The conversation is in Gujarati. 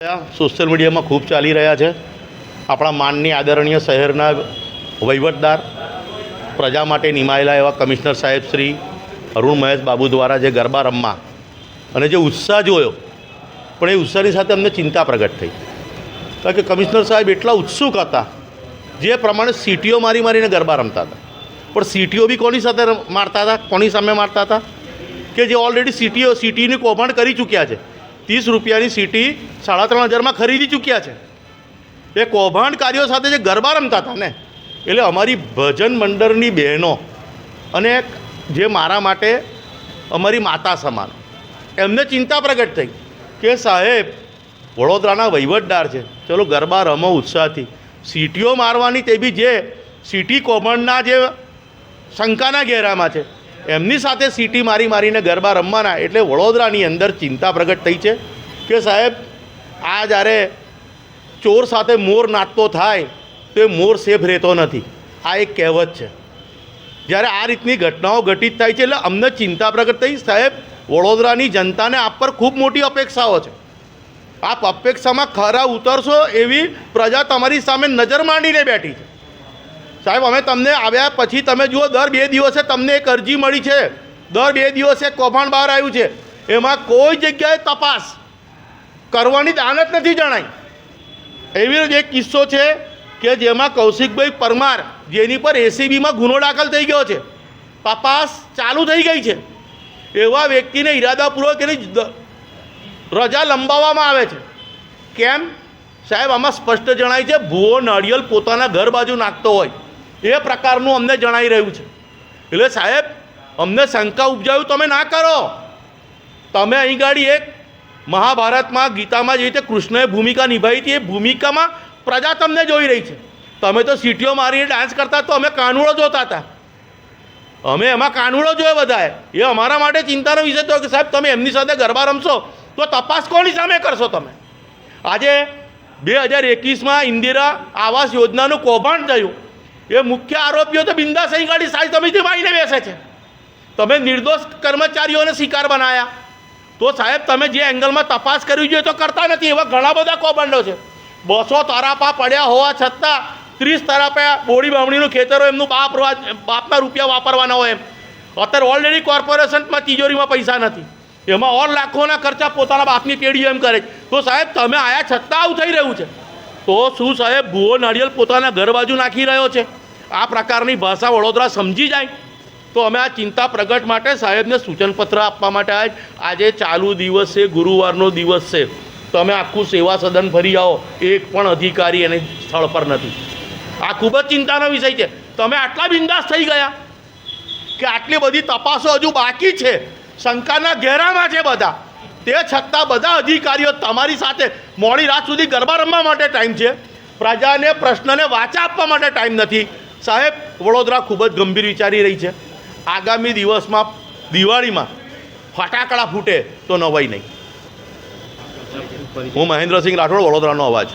સોશિયલ મીડિયામાં ખૂબ ચાલી રહ્યા છે। આપણા માનની આદરણીય શહેરના વહીવટદાર પ્રજા માટે નિમાયેલા એવા કમિશનર સાહેબ શ્રી અરુણ મહેશ બાબુ દ્વારા જે ગરબા રમવા અને જે ઉત્સાહ જોયો, પણ એ ઉત્સાહની સાથે અમને ચિંતા પ્રગટ થઈ, કારણ કે કમિશનર સાહેબ એટલા ઉત્સુક હતા જે પ્રમાણે સીટીઓ મારીને ગરબા રમતા હતા। પણ સીટીઓ બી કોની સાથે મારતા હતા, કોની સામે મારતા હતા કે જે ઓલરેડી સીટીની કૌભાંડ કરી ચૂક્યા છે। 30 રૂપિયાની સીટી 3,500 ખરીદી ચૂક્યા છે। એ કૌભાંડકારીઓ સાથે જે ગરબા રમતા હતા ને, એટલે અમારી ભજન મંડળની બહેનો અને જે મારા માટે અમારી માતા સમાન, એમને ચિંતા પ્રગટ થઈ કે સાહેબ વડોદરાના વહીવટદાર છે, ચલો ગરબા રમો ઉત્સાહથી, સીટીઓ મારવાની તે બી જે સીટી કૌભાંડના જે શંકાના ઘેરામાં છે એમની સાથે સીટી મારીને ગરબા રમવાના। એટલે વડોદરાની અંદર ચિંતા પ્રગટ થઈ છે કે સાહેબ આ જ્યારે ચોર સાથે મોર નાચતો થાય તો એ મોર સેફ રહેતો નથી, આ એક કહેવત છે। જ્યારે આ રીતની ઘટનાઓ ઘટિત થાય છે એટલે અમને ચિંતા પ્રગટ થઈ। સાહેબ વડોદરાની જનતાને આપ પર ખૂબ મોટી અપેક્ષાઓ છે, આપ અપેક્ષામાં ખરા ઉતરશો એવી પ્રજા તમારી સામે નજર માંડીને બેઠી છે। સાહેબ અમે તમને આવ્યા પછી તમે જુઓ, દર 2 દિવસે તમને એક અરજી મળી છે, દર 2 દિવસે કૌભાંડ બહાર આવ્યું છે, એમાં કોઈ જગ્યાએ તપાસ કરવાની દાનત નથી જણાઈ। એવી જ એક કિસ્સો છે કે જેમાં કૌશિકભાઈ પરમાર, જેની પર એસીબીમાં ગુનો દાખલ થઈ ગયો છે, તપાસ ચાલુ થઈ ગઈ છે, એવા વ્યક્તિને ઇરાદાપૂર્વક એની રજા લંબાવવામાં આવે છે। કેમ સાહેબ? આમાં સ્પષ્ટ જણાય છે ભૂવો નાળિયેર પોતાના ઘર બાજુ નાખતો હોય એ પ્રકારનું અમને જણાઈ રહ્યું છે। એટલે સાહેબ અમને શંકા ઉપજાવ્યું તમે ના કરો। તમે અહીં ગાડી એક મહાભારતમાં ગીતામાં જે રીતે કૃષ્ણએ ભૂમિકા નિભાવી હતી, એ ભૂમિકામાં પ્રજા તમને જોઈ રહી છે। તમે તો સીટીઓ મારીને ડાન્સ કરતા તો અમે કાનુડો જોતા હતા, અમે એમાં કાનુડો જોયો બધાએ। એ અમારા માટે ચિંતાનો વિષય હતો કે સાહેબ તમે એમની સાથે ગરબા રમશો તો તપાસ કોની સામે કરશો તમે? આજે 2021માં ઇન્દિરા આવાસ યોજનાનું કૌભાંડ થયું, એ મુખ્ય આરોપીઓ તો બિંદાસ અહીં ગાડી સારી સમિતિમાં આવીને બેસે છે। તમે નિર્દોષ કર્મચારીઓને શિકાર બનાવ્યા, તો સાહેબ તમે જે એંગલમાં તપાસ કરવી જોઈએ તો કરતા નથી। એવા ઘણા બધા કૌભાંડો છે। 200 તરાપા પડ્યા હોવા છતાં 30 તરાપા બોડી બામણીનું ખેતરો એમનું બાપના રૂપિયા વાપરવાના હોય એમ, અત્યારે ઓલરેડી કોર્પોરેશનમાં તિજોરીમાં પૈસા નથી, એમાં ઓર લાખોના ખર્ચા પોતાના બાપની પેઢીઓ એમ કરે છે। તો સાહેબ તમે આયા છતાં આવું થઈ રહ્યું છે, તો શું સાહેબ ભૂવો નાળિયેર પોતાના ઘર બાજુ નાખી રહ્યો છે? આ પ્રકારની ભાષા વડોદરા સમજી જાય તો અમે આ ચિંતા પ્રગટ માટે સાહેબને સૂચનપત્ર આપવા માટે આજે ચાલુ દિવસ છે, ગુરુવારનો દિવસ છે, તમે આખું સેવા સદન ફરી આવો, એક પણ અધિકારી એને સ્થળ પર નથી। આ ખૂબ જ ચિંતાનો વિષય છે। તમે આટલા બિંદાસ થઈ ગયા કે આટલી બધી તપાસો હજુ બાકી છે, શંકાના ઘેરામાં છે બધા, તે છતાં બધા અધિકારીઓ તમારી સાથે મોડી રાત સુધી ગરબા રમવા માટે ટાઈમ છે, પ્રજાને પ્રશ્નને વાચા આપવા માટે ટાઈમ નથી। સાહેબ વડોદરા ખૂબ જ ગંભીર વિચારી રહી છે। આગામી દિવસમાં દિવાળીમાં ફટાકડા ફૂટે તો નવાઈ નહીં। હું મહેન્દ્રસિંહ રાઠોડ, વડોદરાનો અવાજ।